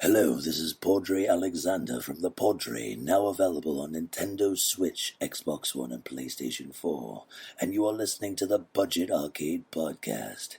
Hello, this is Podre Alexander from the Podre, now available on Nintendo Switch, Xbox One, and PlayStation 4. And you are listening to the Budget Arcade Podcast.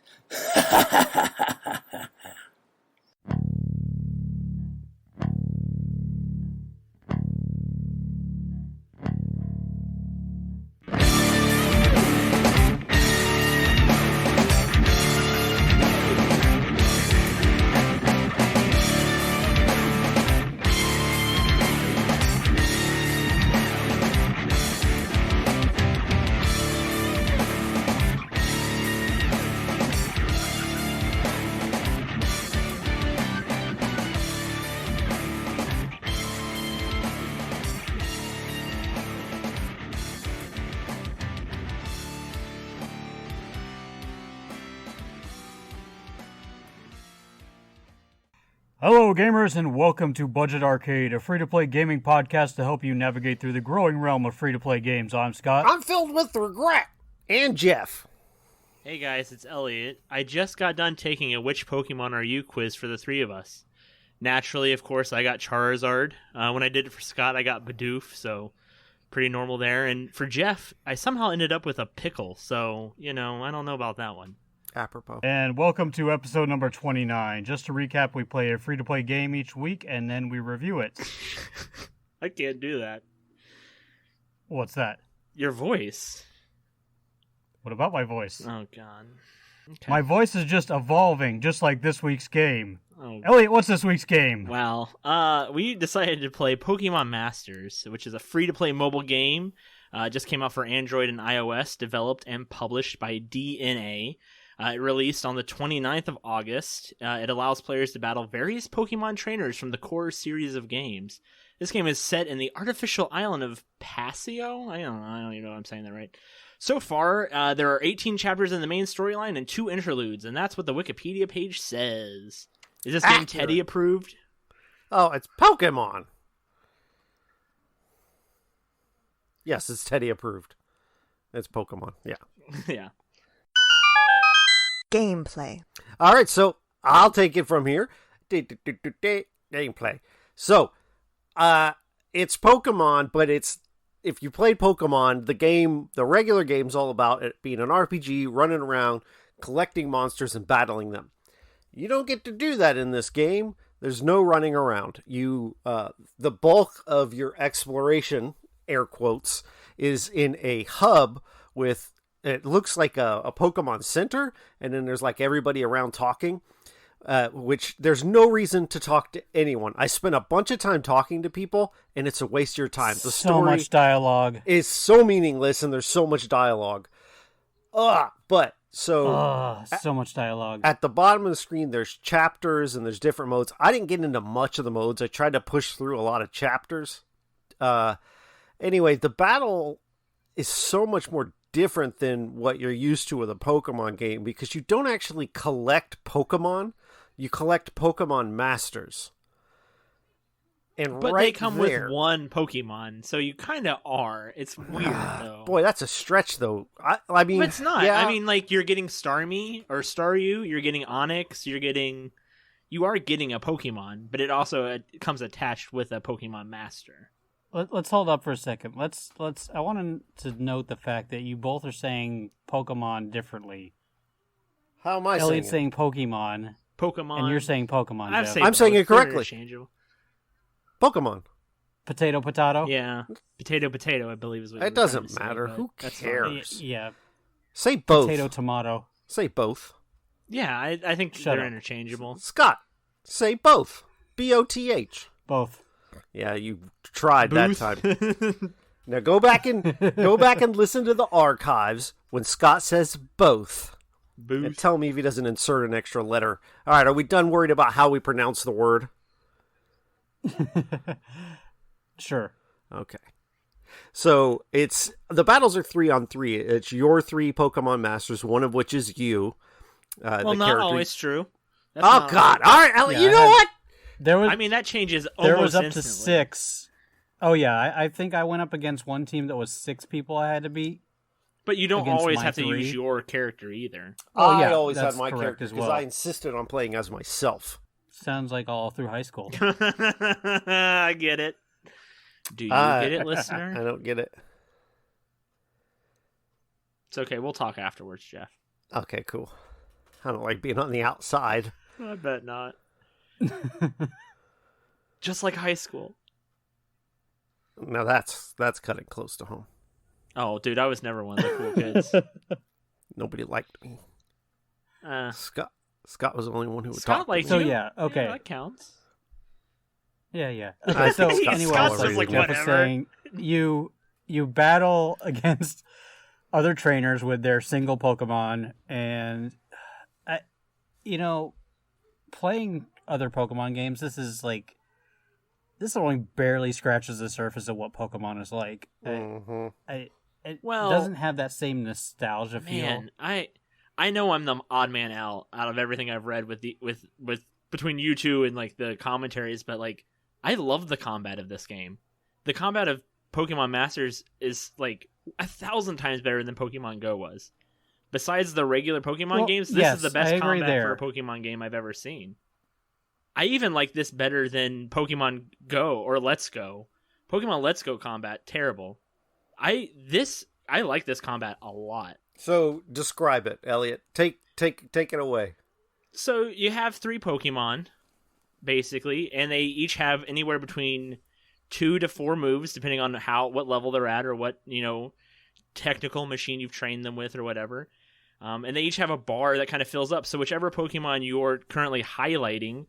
Hello gamers and welcome to Budget Arcade, a free-to-play gaming podcast to help you navigate through the growing realm of free-to-play games. I'm Scott. I'm filled with regret. And Jeff. Hey guys, it's Elliot. I just got done taking a Which Pokemon Are You quiz for the three of us. Naturally, of course, I got Charizard. When I did it for Scott, I got Bidoof, so pretty normal there. And for Jeff, I somehow ended up with a Pickle, so, I don't know about that one. Apropos. And welcome to episode number 29. Just to recap, we play a free-to-play game each week, and then we review it. I can't do that. What's that? Your voice. What about my voice? Oh, God. Okay. My voice is just evolving, just like this week's game. Oh. Elliot, what's this week's game? Well, we decided to play Pokemon Masters, which is a free-to-play mobile game. Just came out for Android and iOS, developed and published by DNA. It released on the 29th of August. It allows players to battle various Pokemon trainers from the core series of games. This game is set in the artificial island of Paseo? I don't even know if I'm saying that right. So far, there are 18 chapters in the main storyline and 2 interludes, and that's what the Wikipedia page says. Is this game Teddy approved? Oh, it's Pokemon. Yes, it's Teddy approved. It's Pokemon, yeah. Yeah. Gameplay. All right, so I'll take it from here. Gameplay. So, it's Pokemon, but if you played Pokemon, the regular game's all about it being an RPG, running around, collecting monsters, and battling them. You don't get to do that in this game. There's no running around. The bulk of your exploration, air quotes, is in a hub with, it looks like a Pokemon Center, and then there's like everybody around talking, which there's no reason to talk to anyone. I spent a bunch of time talking to people, and it's a waste of your time. The so story much dialogue is so meaningless, and there's so much dialogue. So much dialogue. At the bottom of the screen, there's chapters, and there's different modes. I didn't get into much of the modes. I tried to push through a lot of chapters. Anyway, the battle is so much more different than what you're used to with a Pokemon game, because you don't actually collect Pokemon, you collect Pokemon Masters. But they come with one Pokemon, so you kind of are. It's weird, though. Boy, that's a stretch, though. I mean, but it's not. Yeah. I mean, like, you're getting Starmie or Staryu, you're getting Onix, you are getting a Pokemon, but it also comes attached with a Pokemon Master. Let's hold up for a second. I want to note the fact that you both are saying Pokemon differently. How am I Elliot's saying it? saying Pokemon, and you're saying Pokemon. I'm saying it correctly. Pokemon. Potato, potato. Yeah, potato, I believe is what. It doesn't matter. Who cares? Yeah. Say both. Potato, tomato. Say both. Yeah, I think they're interchangeable. Scott, say both. BOTH. Both. Yeah, you tried that time. Now go back and listen to the archives when Scott says both. Booth. And tell me if he doesn't insert an extra letter. All right, are we done worried about how we pronounce the word? Sure. Okay. So the battles are 3-on-3. It's your 3 Pokemon Masters, one of which is you. Not always true. That's God! All right, Ellie, you know what? That changes almost There was up instantly. to 6. Oh, yeah. I think I went up against one team that was 6 people I had to beat. But you don't always have to 3. use your character either. I yeah, always had that's my correct character as because well. I insisted on playing as myself. sounds like all through high school. I get it. Do you get it, listener? I don't get it. It's okay. We'll talk afterwards, Jeff. Okay, cool. I don't like being on the outside. I bet not. Just like high school. Now that's cutting close to home. Oh, dude, I was never one of the cool kids. Nobody liked me. Scott was the only one who would Scott talk. liked So you. yeah, okay. Yeah, that counts. Yeah. I Okay, so think Scott's anyway, Scott's so like, Jeff was whatever. saying you battle against other trainers with their single Pokemon, and playing other Pokemon games, this only barely scratches the surface of what Pokemon is like. Mm-hmm. It Well, doesn't have that same nostalgia feel. Man, I know I'm the odd man out of everything I've read with between you two and like the commentaries, but like I love the combat of this game. The combat of Pokemon Masters is like 1,000 times better than Pokemon Go was. Besides the regular Pokemon games, this is the best combat for a Pokemon game I've ever seen. I even like this better than Pokemon Go or Let's Go. Pokemon Let's Go combat, terrible. I like this combat a lot. So describe it, Elliot. Take it away. So you have 3 Pokemon, basically, and they each have anywhere between 2 to 4 moves, depending on what level they're at or what technical machine you've trained them with or whatever. And they each have a bar that kind of fills up. So whichever Pokemon you're currently highlighting,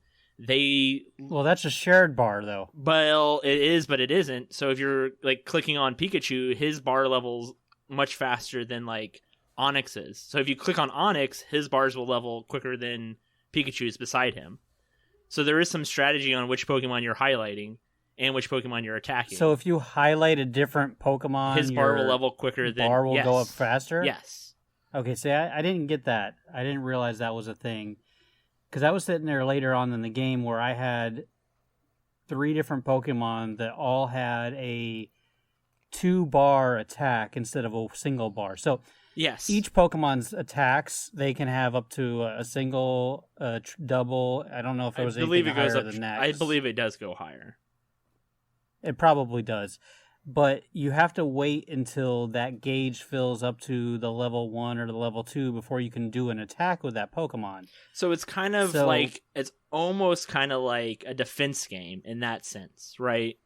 Well, that's a shared bar, though. Well, it is, but it isn't. So if you're like clicking on Pikachu, his bar level's much faster than like Onyx's. So if you click on Onyx, his bars will level quicker than Pikachu's beside him. So there is some strategy on which Pokemon you're highlighting and which Pokemon you're attacking. So if you highlight a different Pokemon, his bar will level quicker than bar will go up faster? Yes. Okay, see, I didn't get that. I didn't realize that was a thing. Because I was sitting there later on in the game where I had 3 different Pokemon that all had a 2-bar attack instead of a single bar. So yes, each Pokemon's attacks, they can have up to a single, double. I don't know if it was anything higher than that. I believe it does go higher. It probably does. But you have to wait until that gauge fills up to the level 1 or the level 2 before you can do an attack with that Pokemon. So it's kind of it's almost kind of like a defense game in that sense, right?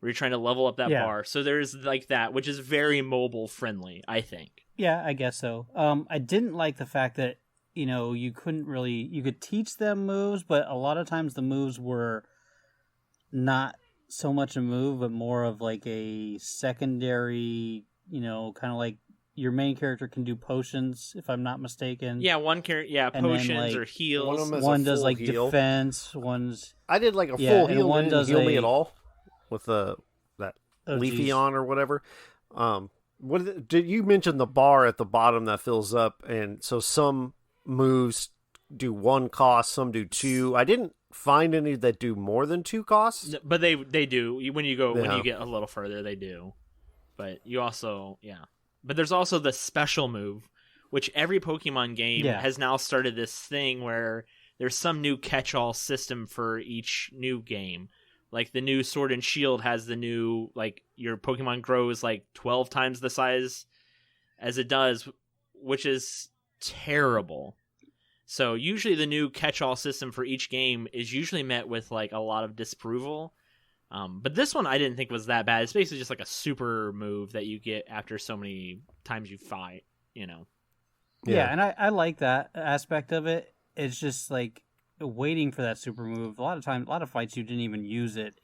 Where you're trying to level up that bar. So there's like that, which is very mobile friendly, I think. Yeah, I guess so. I didn't like the fact that, you could teach them moves, but a lot of times the moves were not so much a move, but more of like a secondary, kind of like your main character can do potions, if I'm not mistaken. Yeah, one character, potions or heals. One does like heal. Defense, one's... I did like a full heal, one didn't does heal me at all with that Leafeon or whatever. Did you mention the bar at the bottom that fills up, and so some moves do 1 cost, some do 2. I didn't find any that do more than 2 costs, but they do when you get a little further, they do. But you also but there's also the special move, which every Pokemon game has now started this thing where there's some new catch-all system for each new game. Like the new Sword and Shield has the new, like, your Pokemon grows like 12 times the size as it does, which is terrible. So usually the new catch-all system for each game is usually met with like a lot of disapproval. But this one I didn't think was that bad. It's basically just like a super move that you get after so many times you fight, Yeah, and I like that aspect of it. It's just like waiting for that super move. A lot of fights you didn't even use it.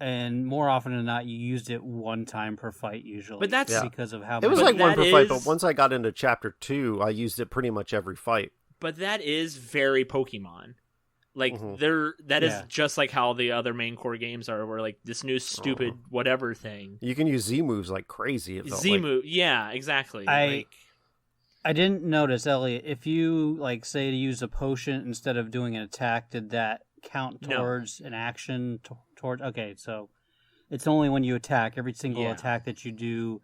And more often than not, you used it 1 time per fight usually. But that's because of how it was like 1 per fight. But once I got into Chapter 2, I used it pretty much every fight. But that is very Pokemon. Like, that is just like how the other main core games are, where like this new stupid whatever thing. You can use Z moves like crazy. Move, yeah, exactly. I didn't notice, Elliot, if you say to use a potion instead of doing an attack, did that count towards an action? Okay, so it's only when you attack. Every single attack that you do,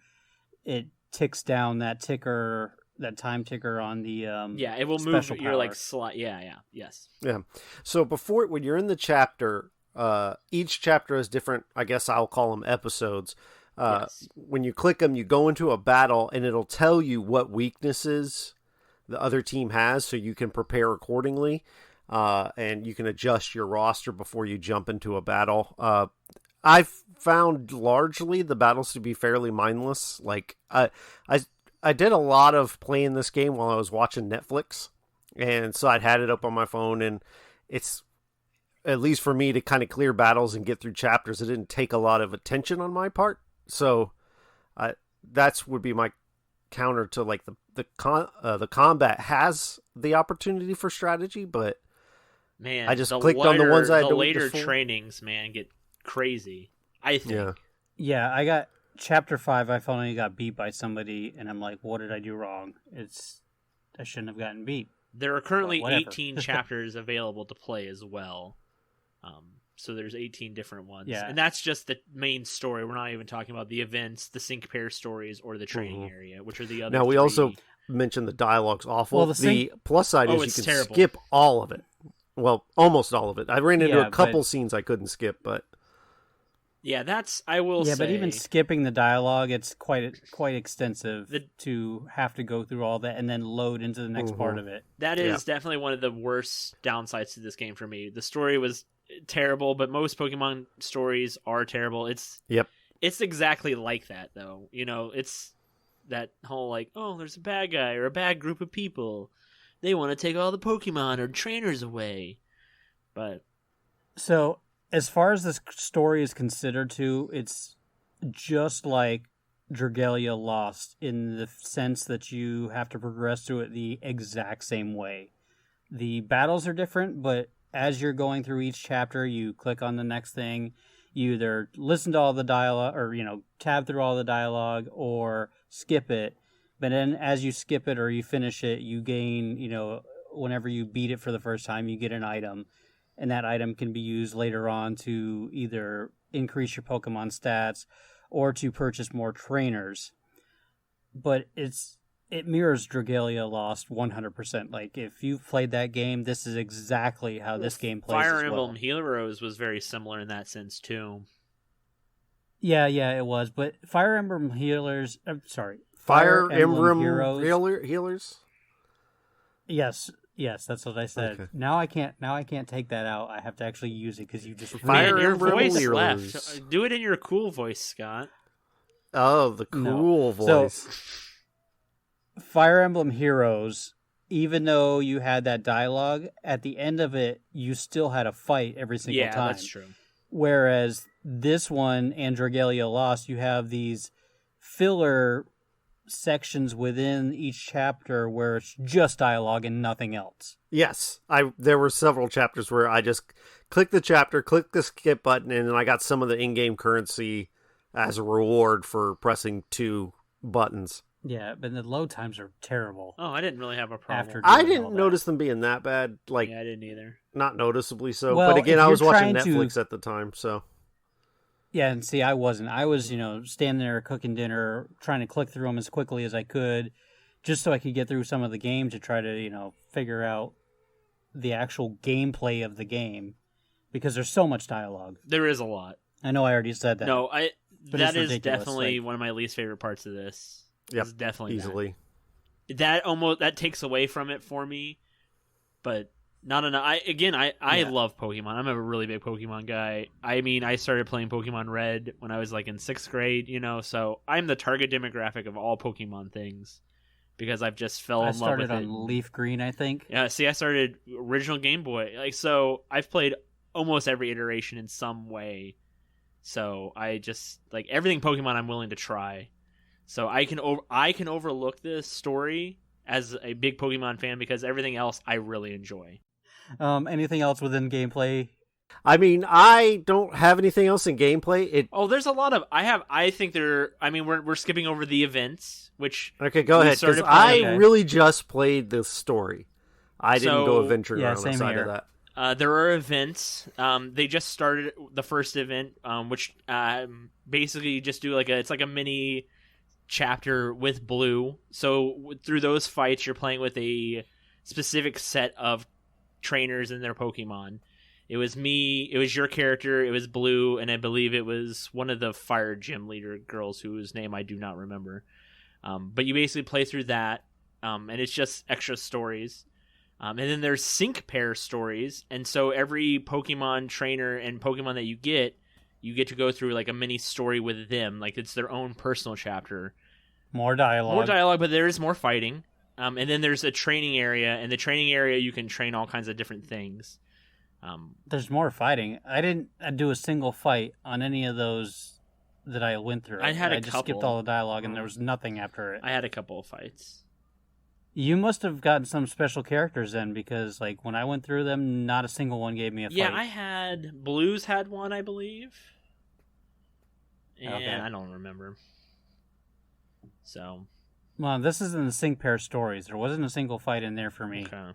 it ticks down that ticker that time ticker on the yeah, it will move special your power. like slot. Yeah, yes. Yeah. So when you're in the chapter, each chapter has different, I guess I'll call them episodes. Yes. When you click them, you go into a battle, and it'll tell you what weaknesses the other team has, so you can prepare accordingly, and you can adjust your roster before you jump into a battle. I've found largely the battles to be fairly mindless. Like I did a lot of playing this game while I was watching Netflix, and so I'd had it up on my phone, and it's, at least for me, to kind of clear battles and get through chapters, it didn't take a lot of attention on my part. So that's would be my counter to like the combat has the opportunity for strategy, but Man, I just clicked on the ones I had the to later before. trainings, man, get crazy. I think. Yeah, I got chapter 5. I finally got beat by somebody, and I'm like, what did I do wrong? I shouldn't have gotten beat. There are currently But whatever. 18 chapters available to play as well. So there's 18 different ones. Yeah. And that's just the main story. We're not even talking about the events, the sync pair stories, or the training Mhm. area, which are the other Now, we three. also mentioned the dialogue's awful. Well, the plus side is you it's can terrible. skip all of it. Well, almost all of it. I ran into Yeah, a couple but- scenes I couldn't skip, but Yeah, I will say. But even skipping the dialogue, it's quite extensive The- to have to go through all that and then load into the next part of it. That is definitely one of the worst downsides to this game for me. The story was terrible, but most Pokemon stories are terrible. It's exactly like that, though. You know, it's that whole like, oh, there's a bad guy or a bad group of people. They want to take all the Pokemon or trainers away. But So, as far as this story is considered to, it's just like Dragalia Lost in the sense that you have to progress through it the exact same way. The battles are different, but as you're going through each chapter, you click on the next thing. You either listen to all the dialogue or, tab through all the dialogue or skip it. But then as you skip it or you finish it, you gain, whenever you beat it for the first time, you get an item. And that item can be used later on to either increase your Pokemon stats or to purchase more trainers. But it mirrors Dragalia Lost 100%. Like, if you've played that game, this is exactly how this game plays Fire as well. Emblem Heroes was very similar in that sense, too. Yeah, it was. But Fire Emblem Healers... sorry. Fire Emblem Heroes... healers? Yes, that's what I said. Okay. Now I can't take that out. I have to actually use it because you just... Fire Man, your Emblem voice Heroes. left. Do it in your cool voice, Scott. Oh, the cool voice. Fire Emblem Heroes, even though you had that dialogue, at the end of it, you still had a fight every single time. Yeah, that's true. Whereas this one and Dragalia Lost, you have these filler sections within each chapter where it's just dialogue and nothing else. Yes, there were several chapters where I just clicked the chapter, clicked the skip button, and then I got some of the in-game currency as a reward for pressing 2 buttons. Yeah, but the load times are terrible. Oh, I didn't really have a problem. After I doing all didn't that. notice them being that bad. Like, Yeah, I didn't either. not noticeably so. Well, but again, if I was you're watching trying to- Netflix at the time, so. Yeah, and see, I wasn't. I was, standing there cooking dinner, trying to click through them as quickly as I could, just so I could get through some of the game to try to, figure out the actual gameplay of the game, because there's so much dialogue. There is a lot. I know I already said that. No, But that it's is ridiculous, definitely like- one of my least favorite parts of this. Yep, It's definitely easily. that takes away from it for me, but not enough. I love Pokemon. I'm a really big Pokemon guy. I mean, I started playing Pokemon Red when I was like in 6th grade, so I'm the target demographic of all Pokemon things because I've just fell I in love with started it. on Leaf Green, I think. Yeah, see, I started original Game Boy. So I've played almost every iteration in some way. So I just like everything Pokemon I'm willing to try. So I can overlook this story as a big Pokemon fan because everything else I really enjoy. Anything else within gameplay? I mean, I don't have anything else in gameplay. There's a lot of we're skipping over the events, which Okay, go we ahead, because started I playing- really just played the story. I didn't go So- adventuring around same outside here. of that. there are events. They just started the first event, which basically you just do it's like a mini chapter with Blue. So through those fights, you're playing with a specific set of trainers and their Pokemon. It was me, it was your character, it was Blue, and I believe it was one of the fire gym leader girls whose name I do not remember. But you basically play through that, and it's just extra stories. And then there's sync pair stories, and so every Pokemon trainer and Pokemon that you get to go through like a mini story with them, like it's their own personal chapter. More dialogue, but there is more fighting. And then there's a training area, and the training area you can train all kinds of different things. There's more fighting. I didn't do a single fight on any of those that I went through. I just skipped all the dialogue, and there was nothing after it. I had a couple of fights. You must have gotten some special characters then, because like when I went through them, not a single one gave me a fight. Yeah, I had Blues had one, I believe. And Okay. I don't remember. So, well, this isn't the sync pair stories. There wasn't a single fight in there for me. okay.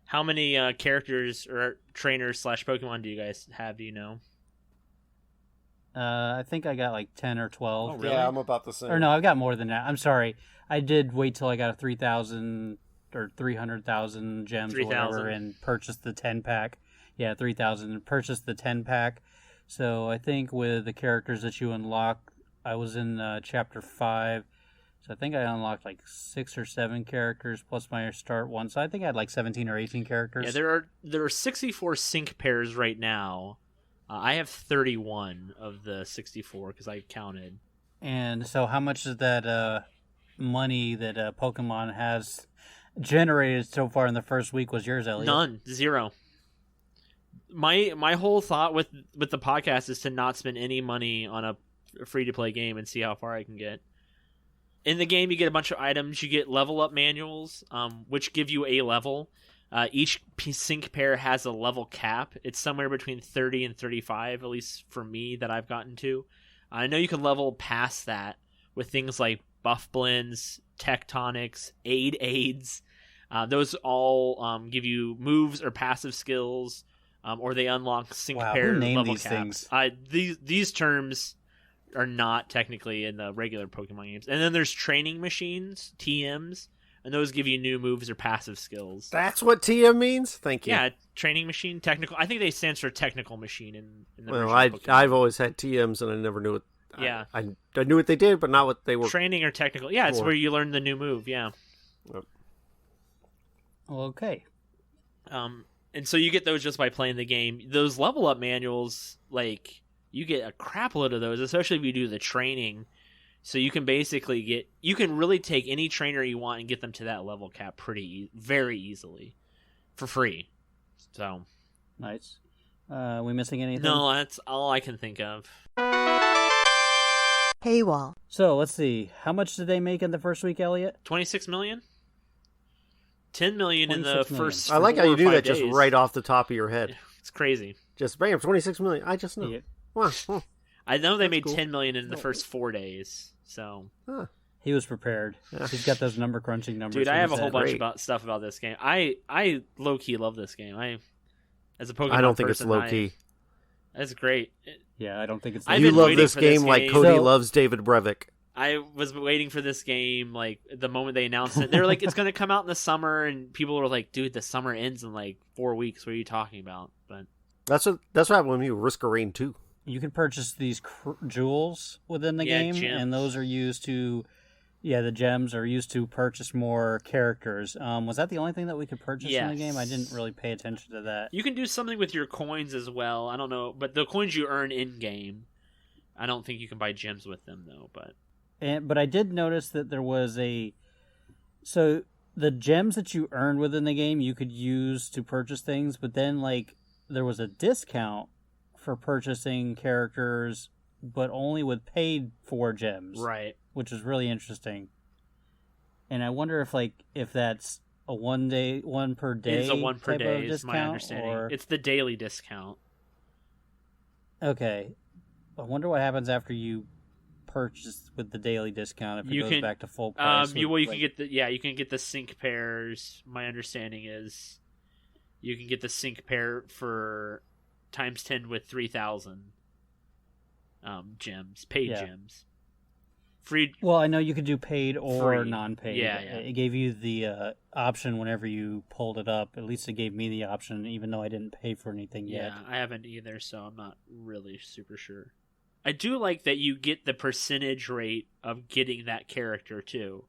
How many characters or trainers / Pokemon do you guys have? Do you know? I think I got like 10 or 12. Oh, really? Yeah, I'm about the same. Or no, I've got more than that. I'm sorry. I did wait till I got a 3,000 or 300,000 gems 3,000. or whatever and purchased the 10-pack. Yeah, 3,000 and purchased the 10-pack. So I think with the characters that you unlock, I was in Chapter 5. So I think I unlocked like 6 or 7 characters plus my start one. So I think I had like 17 or 18 characters. Yeah, there are 64 sync pairs right now. I have 31 of the 64 because I counted. And so how much is that money that Pokemon has generated so far in the first week was yours, Elliot? None. 0. My whole thought with the podcast is to not spend any money on a free-to-play game and see how far I can get. In the game, you get a bunch of items. You get level up manuals, which give you a level. Each sync pair has a level cap. It's somewhere between 30 and 35, at least for me, that I've gotten to. I know you can level past that with things like buff blends, tectonics, aids. Those all give you moves or passive skills, or they unlock sync pair who named level these caps. things? These terms are not technically in the regular Pokemon games. And then there's training machines, TMs, and those give you new moves or passive skills. That's what TM means? Thank you. Yeah, training machine, technical. I think they stand for technical machine in the Well, original Pokemon. I've always had TMs and I never knew it. Yeah. I knew what they did, but not what they were. Training or technical. Yeah, it's for. where you learn the new move, yeah. Okay. And so you get those just by playing the game. Those level up manuals, like, you get a crap load of those, especially if you do the training. So you can basically you can really take any trainer you want and get them to that level cap very easily for free. So Nice. We missing anything? no, that's all I can think of. Paywall. So let's see. How much did they make in the first week, Elliot? 26 million? 10 million in the 26 million. first I like how 4 you or knew 5 that days. just right off the top of your head. It's crazy. Just bam, 26 million. I just know. Yeah. Wow. Oh, I know they made cool. 10 million in the first 4 days. So, huh. He was prepared. Yeah. He's got those number crunching numbers. dude, I like have you a whole said. bunch Great. about stuff about this game. I low key love this game. As a Pokemon I don't think it's person, low key. That's great. Yeah, I don't think it's. I've You been love waiting this for this game like game. Cody So- loves David Brevik. I was waiting for this game like the moment they announced it. They were like, "It's going to come out in the summer," and people were like, "Dude, the summer ends in like 4 weeks. What are you talking about?" But That's what happened with me with Risk of Rain 2. You can purchase these jewels within the Yeah, game, gems. and those are used to. Yeah, the gems are used to purchase more characters. Was that the only thing that we could purchase in the game? I didn't really pay attention to that. you can do something with your coins as well. I don't know, but the coins you earn in game, I don't think you can buy gems with them though. But I did notice that there was so the gems that you earned within the game you could use to purchase things, but then like there was a discount for purchasing characters, but only with paid for gems, Right. which is really interesting. And I wonder if that's a one per day. It's a 1 per type day, of is my discount, understanding. or- It's the daily discount. Okay, I wonder what happens after you purchase with the daily discount if it You goes can- back to full price. You with, can like- get you can get the sync pairs. My understanding is you can get the sync pair for times 10 with 3,000 gems, paid Yeah. gems. free. Well, I know you could do paid or Free. non-paid. Yeah. It gave you the option whenever you pulled it up. At least it gave me the option, even though I didn't pay for anything yet. Yeah, I haven't either, so I'm not really super sure. I do like that you get the percentage rate of getting that character too.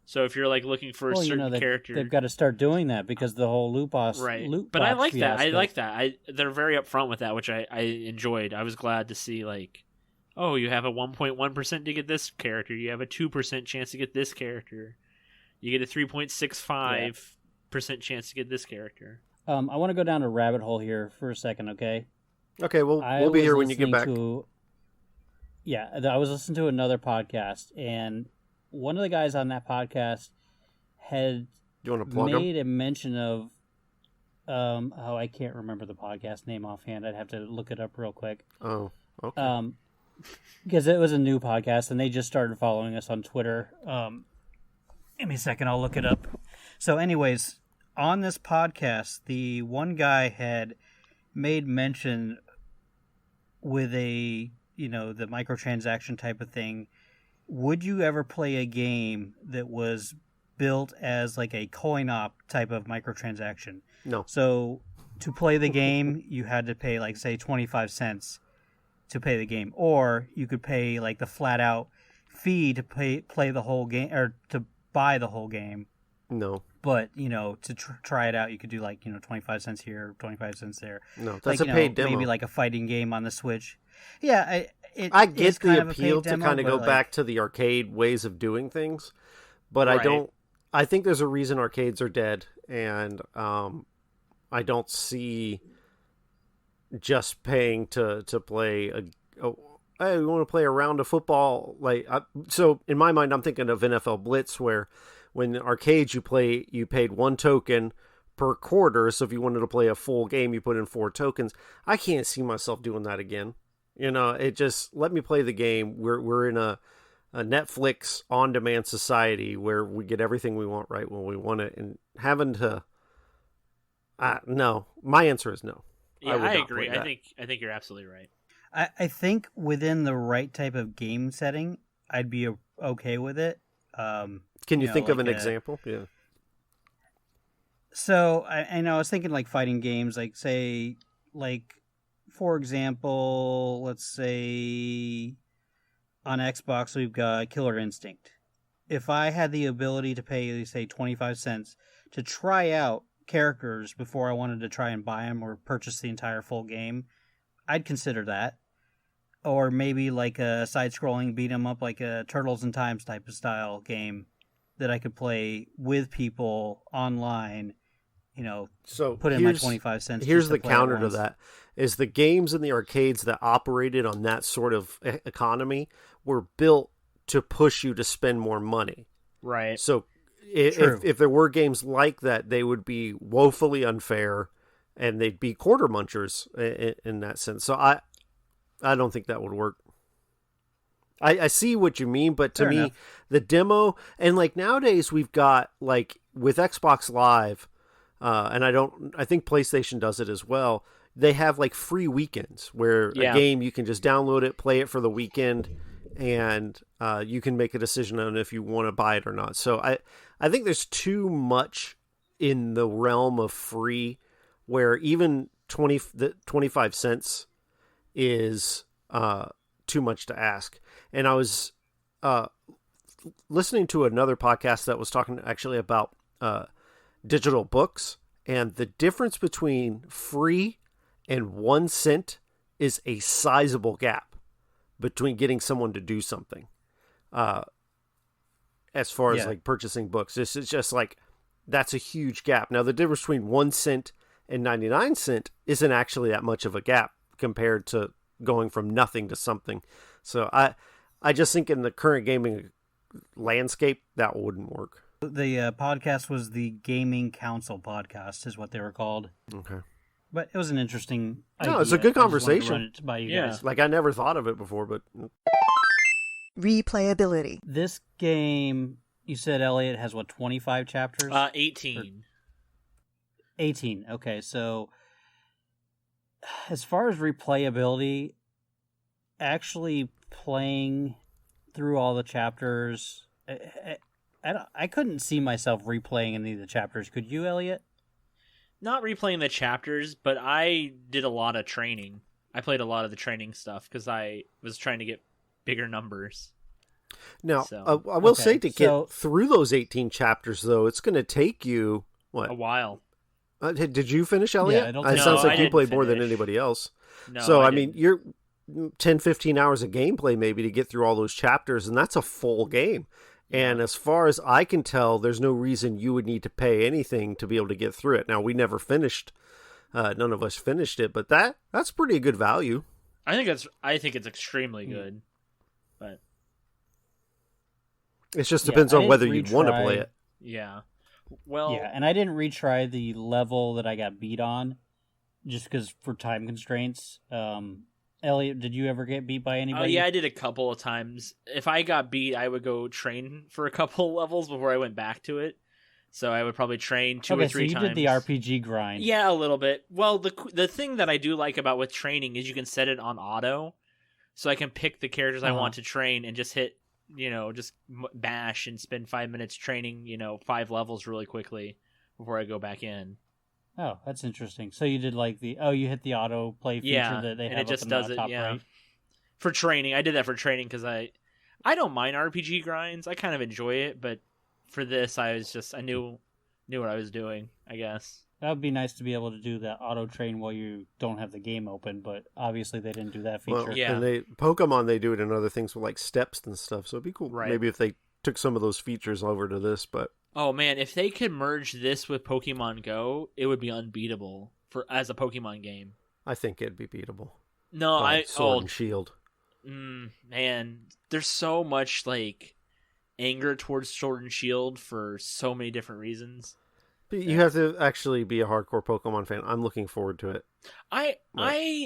So if you're like looking for a certain character, they've got to start doing that because the whole loot box, right? Loot but box I like that. fiasco. I like that. They're very upfront with that, which I enjoyed. I was glad to see like, oh, you have a 1.1% to get this character. You have a 2% chance to get this character. You get a 3.65% chance to get this character. I want to go down a rabbit hole here for a second, okay? Okay, we'll be here when you get back. I was listening to another podcast, and one of the guys on that podcast had made a mention of, I can't remember the podcast name offhand. I'd have to look it up real quick. Oh, okay. Because it was a new podcast, and they just started following us on Twitter. Give me a second, I'll look it up. So anyways, on this podcast, the one guy had made mention with the microtransaction type of thing. Would you ever play a game that was built as like a coin op type of microtransaction? No. So to play the game, you had to pay like, say, 25 cents to play the game, or you could pay like the flat out fee to play the whole game, or to buy the whole game. No. But, to try it out, you could do like, 25 cents here, 25 cents there. No, that's a paid demo. Maybe like a fighting game on the Switch. Yeah, I get the appeal to kind of go back to the arcade ways of doing things, but right. I think there's a reason arcades are dead, and I don't see just paying to play hey, we want to play a round of football. So in my mind, I'm thinking of NFL Blitz, where when arcades you paid 1 token per quarter. So if you wanted to play a full game, you put in 4 tokens. I can't see myself doing that again. It just, let me play the game. We're in a Netflix on-demand society where we get everything we want right when we want it, and having to, no. My answer is no. Yeah, I agree. I think you're absolutely right. I think within the right type of game setting, I'd be okay with it. Can you think of an example? Yeah. So I know I was thinking like fighting games, like say, like for example, let's say on Xbox we've got Killer Instinct. If I had the ability to pay, say, 25 cents to try out characters before I wanted to try and buy them or purchase the entire full game, I'd consider that. Or maybe like a side-scrolling beat 'em up, like a Turtles in Times type of style game that I could play with people online. So put in my 25 cents. Here's the counter to that: is the games in the arcades that operated on that sort of economy were built to push you to spend more money. Right. So if there were games like that, they would be woefully unfair, and they'd be quarter munchers in that sense. So I don't think that would work. I see what you mean, but to me, the demo, and like nowadays we've got like with Xbox Live, and I think PlayStation does it as well. They have like free weekends where a game, you can just download it, play it for the weekend, and you can make a decision on if you want to buy it or not. So I think there's too much in the realm of free where even 25 cents is too much to ask. And I was listening to another podcast that was talking actually about digital books, and the difference between free and 1 cent is a sizable gap between getting someone to do something. As far as like purchasing books, this is just like, that's a huge gap. Now the difference between 1 cent and 99 cent isn't actually that much of a gap compared to going from nothing to something. So I just think in the current gaming landscape, that wouldn't work. The podcast was the Gaming Council podcast, is what they were called. Okay. But it was an interesting idea. No, it's a good conversation. Run it by you guys. Like I never thought of it before, but... Replayability. This game, you said, Elliot, has what, 25 chapters? 18. 18, okay. So as far as replayability, actually playing through all the chapters. I couldn't see myself replaying any of the chapters. Could you, Elliot? Not replaying the chapters, but I did a lot of training. I played a lot of the training stuff because I was trying to get bigger numbers. Now, So- I will Okay, say to get so- through those 18 chapters, though, it's going to take you, what? A while. Did you finish, Elliot? Yeah, it'll It take- sounds No, like I you played didn't more than finish. anybody else. No, So, I mean, didn't. you're 10, 15 hours of gameplay maybe to get through all those chapters, and that's a full game. And as far as I can tell, there's no reason you would need to pay anything to be able to get through it. Now, we never finished. None of us finished it, but that's pretty good value. I think it's extremely good. But It just Yeah, depends I on didn't whether you'd want to retry- play it. yeah. Well, Yeah, and I didn't retry the level that I got beat on, just because for time constraints. Elliot, did you ever get beat by anybody? yeah, I did a couple of times. If I got beat, I would go train for a couple levels before I went back to it. So I would probably train two or three so you times. did the RPG grind. Yeah, a little bit. Well, the thing that I do like about with training is you can set it on auto, so I can pick the characters I Uh-huh. want to train and just hit, just bash and spend 5 minutes training, 5 levels really quickly before I go back in. Oh, that's interesting. So you did you hit the auto play feature Yeah, that they and have it just up in the does it. top Yeah, right? for training, I did that for training because I don't mind RPG grinds. I kind of enjoy it, but for this, I knew what I was doing, I guess. That would be nice to be able to do that auto train while you don't have the game open, but obviously they didn't do that feature. Well, Yeah. and Pokemon, they do it in other things with like steps and stuff, so it'd be cool. Right. Maybe if they took some of those features over to this, but Oh man, if they could merge this with Pokemon Go, it would be unbeatable as a Pokemon game. I think it'd be beatable. No, By Sword and Shield. Man, there's so much anger towards Sword and Shield for so many different reasons. But you have to actually be a hardcore Pokemon fan. I'm looking forward to it. I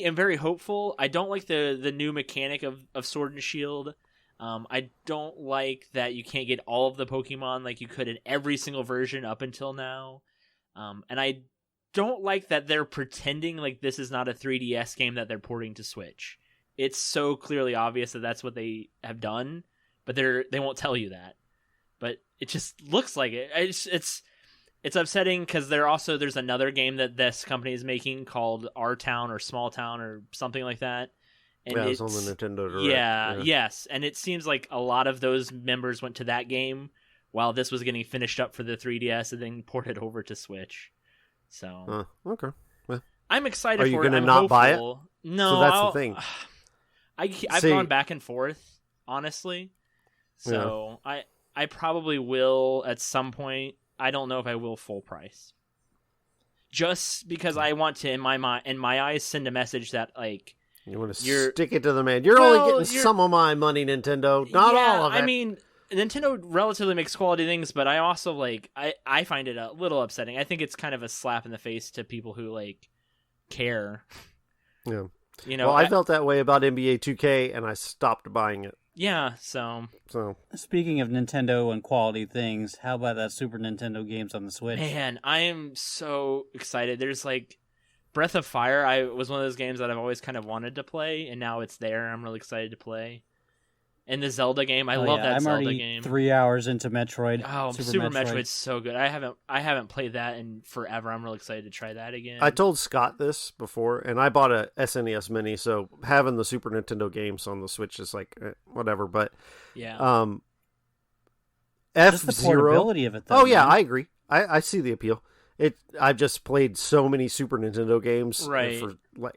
am very hopeful. I don't like the new mechanic of Sword and Shield. I don't like that you can't get all of the Pokemon like you could in every single version up until now. And I don't like that they're pretending like this is not a 3DS game that they're porting to Switch. It's so clearly obvious that that's what they have done, but they won't tell you that. But it just looks like it. It's upsetting because there's another game that this company is making called Our Town or Small Town or something like that. And Yeah, it's on the Nintendo Direct. Yeah, yes. And it seems like a lot of those members went to that game while this was getting finished up for the 3DS and then ported over to Switch. So Okay. I'm excited Are you for gonna it. I'm not buy it? hopeful. No, So that's the thing. I've See- gone back and forth, honestly. So I probably will at some point. I don't know if I will full price. Just because I want to, in my eyes, send a message that You want to You're- stick it to the man. You're Well, only getting some of my money, Nintendo. Not yeah, all of it. I mean, Nintendo relatively makes quality things, but I also I find it a little upsetting. I think it's kind of a slap in the face to people who care. Yeah. Well, I felt that way about NBA 2K, and I stopped buying it. yeah. So So Speaking of Nintendo and quality things, how about that Super Nintendo games on the Switch? man, I am so excited. There's Breath of Fire. I was one of those games that I've always kind of wanted to play, and now it's there. I'm really excited to play. And the Zelda game, I love that I'm Zelda already game. 3 hours into Metroid. Oh, Super Metroid's so good. I haven't played that in forever. I'm really excited to try that again. I told Scott this before, and I bought a SNES Mini, so having the Super Nintendo games on the Switch is whatever. But yeah. Just the F-Zero. portability of it, though. Oh yeah, man. I agree. I see the appeal. I've just played so many Super Nintendo games. Right.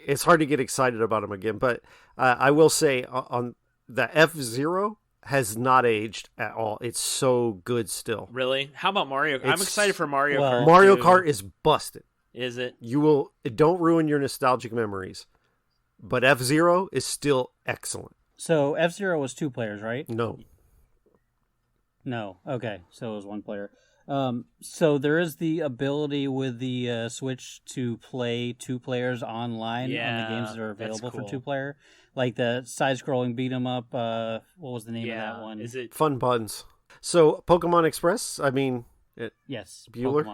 It's hard to get excited about them again. But I will say on the F-Zero has not aged at all. It's so good still. Really? How about Mario? I'm It's- excited for Mario well- Kart. Mario too. Kart is busted. Is it? Don't ruin your nostalgic memories. But F-Zero is still excellent. So F-Zero was 2 players, right? No. No. Okay, so it was 1 player. So there is the ability with the Switch to play 2 players online on Yeah, the games that are that's available for cool. 2 player, like the side-scrolling beat 'em up. What was the name of that one? Is it? Fun buttons. So Pokemon Express, I mean, Yes, Bueller?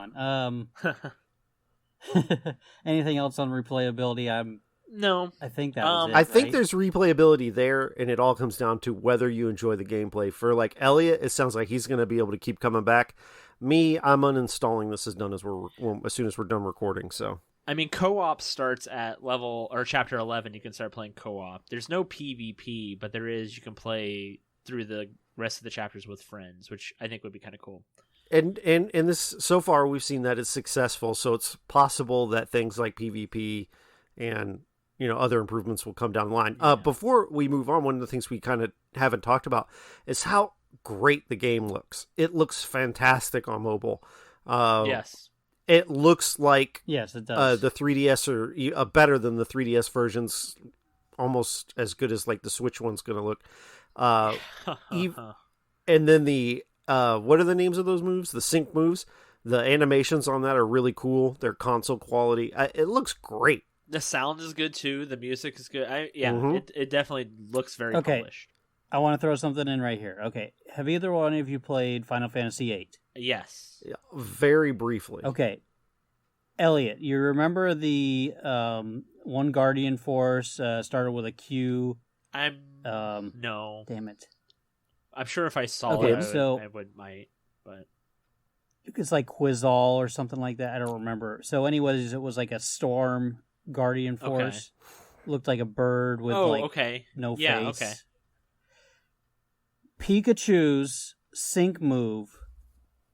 Pokemon. Anything else on replayability? No. I think that was it. I think right? there's replayability there, and it all comes down to whether you enjoy the gameplay. For like Elliot, it sounds like he's going to be able to keep coming back. Me, I'm uninstalling this as soon as we're done recording. So I mean, co-op starts at level or chapter 11. You can start playing co-op. There's no PvP, but there is. You can play through the rest of the chapters with friends, which I think would be kind of cool. and this so far we've seen that it's successful. So it's possible that things like PvP and other improvements will come down the line. Yeah. Before we move on, one of the things we kind of haven't talked about is how great the game looks. It looks fantastic on mobile. Yes. It looks like Yes, it does. the 3DS or better than the 3DS versions, almost as good as like the Switch one's going to look. And then the what are the names of those moves? The sync moves. The animations on that are really cool. They're console quality. It looks great. The sound is good too. The music is good. Mhm. It definitely looks very Okay. polished. I want to throw something in right here. Okay, have either one of you played Final Fantasy VIII? Yes. Yeah, very briefly. Okay, Elliot, you remember the one Guardian Force started with a Q? I'm Um, no. damn it, I'm sure if I saw Okay, it, so- I would might. But it's like Quizall or something like that. I don't remember. So, anyways, it was like a Storm Guardian Force. Looked like a bird with okay. no Yeah, face. okay. Pikachu's sync move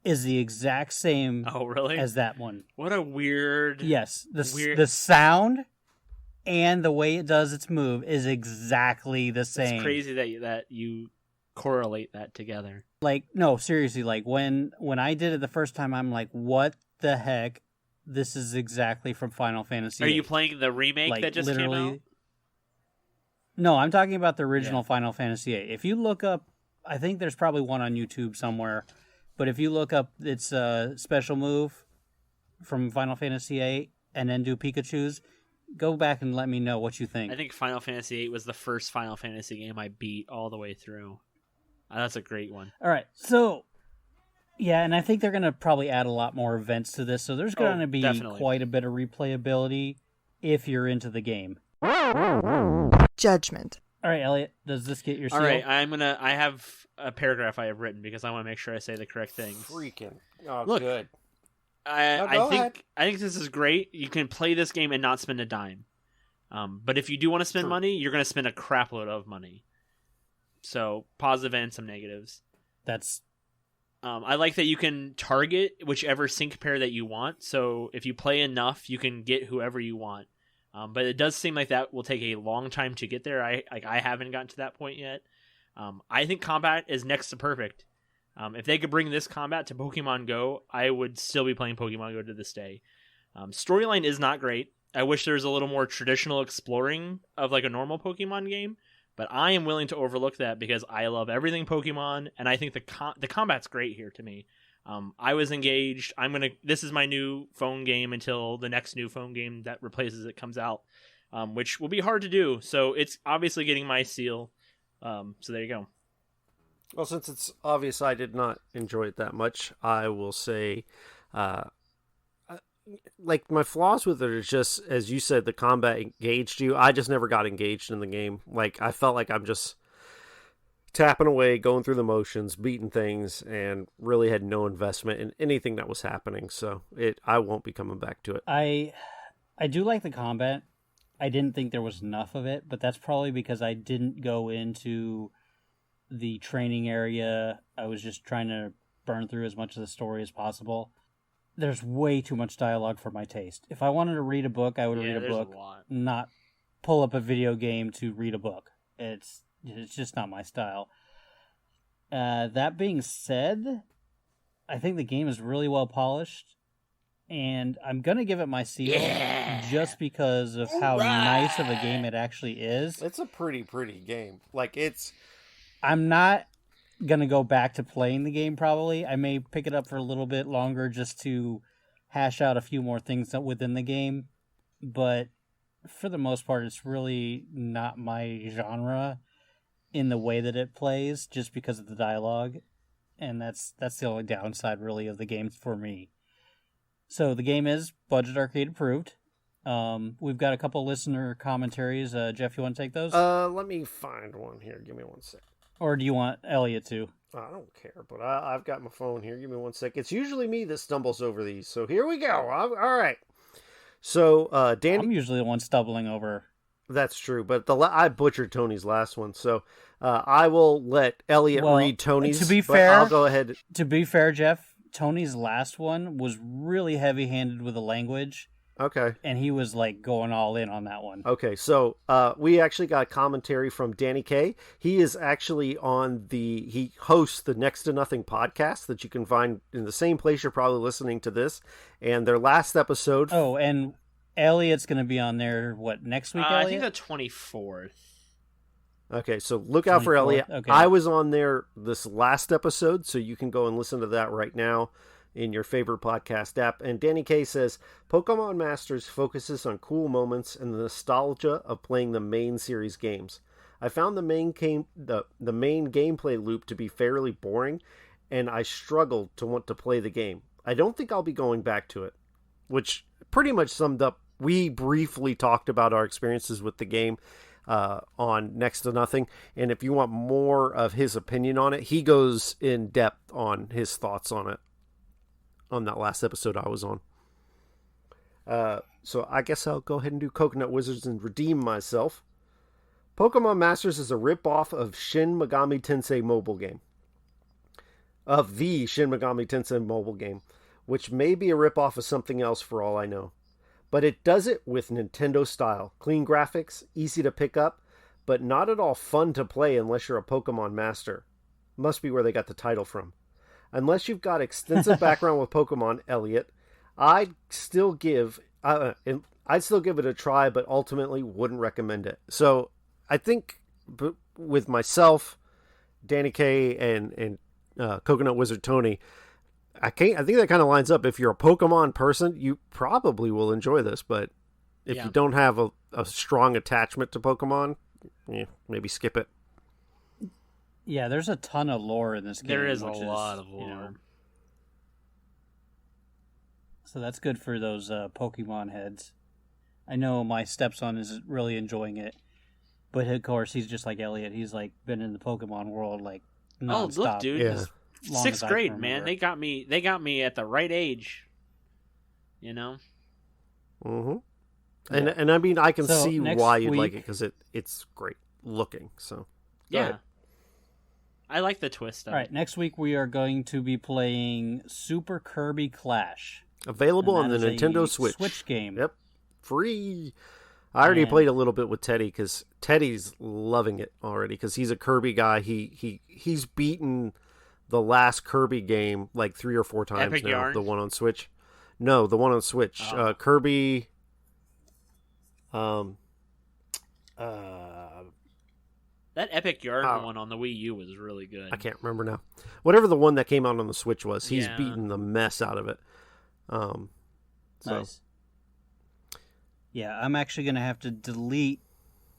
is the exact same Oh, really? as that one. What a weird. Yes, Weird. the sound and the way it does its move is exactly the same. It's crazy that you correlate that together. Like, no, seriously, like when I did it the first time, I'm like, what the heck? This is exactly from Final Fantasy Are VIII. you playing the remake Like, that just came out? No, I'm talking about the original Yeah. Final Fantasy VIII. If you look up, I think there's probably one on YouTube somewhere, but if you look up its special move from Final Fantasy VIII and then do Pikachu's, go back and let me know what you think. I think Final Fantasy VIII was the first Final Fantasy game I beat all the way through. That's a great one. All right, so yeah, and I think they're going to probably add a lot more events to this, so there's going to be definitely. quite a bit of replayability if you're into the game. Judgment. All right, Elliot, does this get your seal? All right, I have a paragraph I have written because I want to make sure I say the correct things. Freaking. Oh, Look, good. No, I go think ahead. I think this is great. You can play this game and not spend a dime. But if you do want to spend True. money, you're going to spend a crapload of money. So positive and some negatives. That's I like that you can target whichever sync pair that you want. So if you play enough, you can get whoever you want. But it does seem like that will take a long time to get there. I haven't gotten to that point yet. I think combat is next to perfect. If they could bring this combat to Pokemon Go, I would still be playing Pokemon Go to this day. Storyline is not great. I wish there was a little more traditional exploring of like a normal Pokemon game, but I am willing to overlook that because I love everything Pokemon, and I think the combat's great here to me. I was engaged. This is my new phone game until the next new phone game that replaces it comes out, which will be hard to do. So it's obviously getting my seal. So there you go. Well, since it's obvious I did not enjoy it that much, I will say, like, my flaws with it is just, as you said, the combat engaged you. I just never got engaged in the game. Like, I felt like I'm just tapping away, going through the motions, beating things, and really had no investment in anything that was happening. So I won't be coming back to it. I do like the combat. I didn't think there was enough of it, but that's probably because I didn't go into the training area. I was just trying to burn through as much of the story as possible. There's way too much dialogue for my taste. If I wanted to read a book, I would read a there's book, a lot. not pull up a video game to read a book. It's just not my style. That being said, I think the game is really well polished, and I'm going to give it my seal just because of how nice of a game it actually is. It's a pretty game. Like, it's... I'm not going to go back to playing the game, probably. I may pick it up for a little bit longer just to hash out a few more things within the game, but for the most part, it's really not my genre in the way that it plays, just because of the dialogue, and that's the only downside, really, of the game for me. So the game is budget arcade approved. We've got a couple listener commentaries. Jeff, you want to take those? Let me find one here. Give me 1 sec. Or do you want Elliot to? I don't care, but I've got my phone here. Give me 1 sec. It's usually me that stumbles over these, so here we go. All right. So, Danny... I'm usually the one stumbling over. That's true, but I butchered Tony's last one, so I will let Elliot read Tony's. To be fair, I'll go ahead. To be fair, Jeff, Tony's last one was really heavy-handed with the language. Okay. And he was like going all in on that one. Okay, so we actually got a commentary from Danny K. He is actually he hosts the Next to Nothing podcast that you can find in the same place you're probably listening to this. And their last episode. Oh, and Elliot's going to be on there, next week, Elliot? I think the 24th. Okay, so look out for Elliot. Okay. I was on there this last episode, so you can go and listen to that right now in your favorite podcast app. And Danny K says, Pokemon Masters focuses on cool moments and the nostalgia of playing the main series games. I found the main gameplay loop to be fairly boring, and I struggled to want to play the game. I don't think I'll be going back to it, which pretty much summed up. We briefly talked about our experiences with the game on Next to Nothing, and if you want more of his opinion on it, he goes in depth on his thoughts on it on that last episode I was on. So I guess I'll go ahead and do Coconut Wizards and redeem myself. Pokemon Masters is a rip-off of Shin Megami Tensei mobile game. Of the Shin Megami Tensei mobile game, which may be a rip-off of something else for all I know. But it does it with Nintendo style. Clean graphics, easy to pick up, but not at all fun to play unless you're a Pokemon master. Must be where they got the title from. Unless you've got extensive background with Pokemon, Elliot, I'd still give it a try, but ultimately wouldn't recommend it. So I think with myself, Danny K, and Coconut Wizard Tony, I think that kind of lines up. If you're a Pokemon person, you probably will enjoy this, but if you don't have a strong attachment to Pokemon, maybe skip it. Yeah, there's a ton of lore in this game. There is a lot of lore. You know, so that's good for those Pokemon heads. I know my stepson is really enjoying it, but of course he's just like Elliot. He's like been in the Pokemon world like nonstop. Oh, look, dude! Yeah. Sixth grade, man. They got me at the right age. You know. Mm-hmm. And I mean, I can see why you'd like it because it's great looking. So yeah. I like the twist of it. All right, next week we are going to be playing Super Kirby Clash. Available on the Nintendo Switch. Switch game. Yep. Free. I already played a little bit with Teddy because Teddy's loving it already because he's a Kirby guy. He's beaten the last Kirby game like 3 or 4 times Epic now. Yarn? The one on Switch. No, the one on Switch. Kirby. That Epic Yarn one on the Wii U was really good. I can't remember now. Whatever the one that came out on the Switch was, he's beaten the mess out of it. Nice. Yeah, I'm actually going to have to delete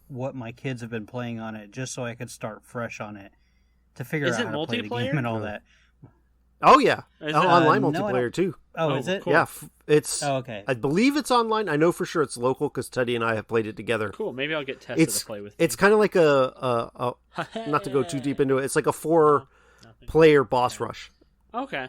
what my kids have been playing on it just so I could start fresh on it to figure out how to play the game and all that. Oh, yeah. Is online no, multiplayer, too. Oh, is it? Cool. Yeah, it's... Oh, okay. I believe it's online. I know for sure it's local because Teddy and I have played it together. Cool. Maybe I'll get tested to play with you. It's kind of like a not to go too deep into it, it's like a 4-player boss rush. Okay.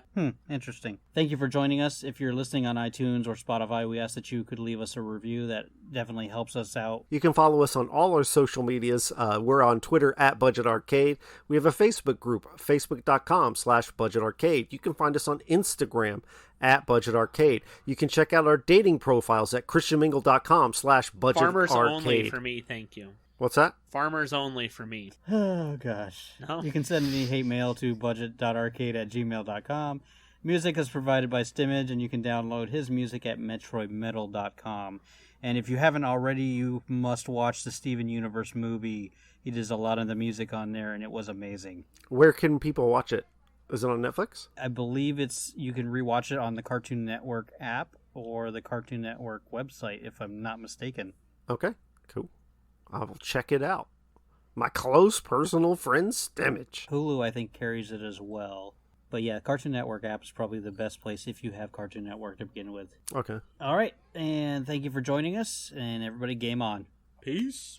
Interesting. Thank you for joining us. If you're listening on iTunes or Spotify, we ask that you could leave us a review. That definitely helps us out. You can follow us on all our social medias. We're on Twitter at Budget Arcade. We have a Facebook group, facebook.com/Budget Arcade. You can find us on Instagram at Budget Arcade. You can check out our dating profiles at christianmingle.com/Budget Farmers Arcade. only for me, thank you. What's that? Farmers only for me. Oh, gosh. No? You can send any hate mail to budget.arcade@gmail.com. Music is provided by Stimage, and you can download his music at metroidmetal.com. And if you haven't already, you must watch the Steven Universe movie. He does a lot of the music on there, and it was amazing. Where can people watch it? Is it on Netflix? I believe you can rewatch it on the Cartoon Network app or the Cartoon Network website, if I'm not mistaken. Okay, cool. I will check it out. My close personal friend Stimage. Hulu, I think, carries it as well. But yeah, Cartoon Network app is probably the best place if you have Cartoon Network to begin with. Okay. All right, and thank you for joining us, and everybody game on. Peace.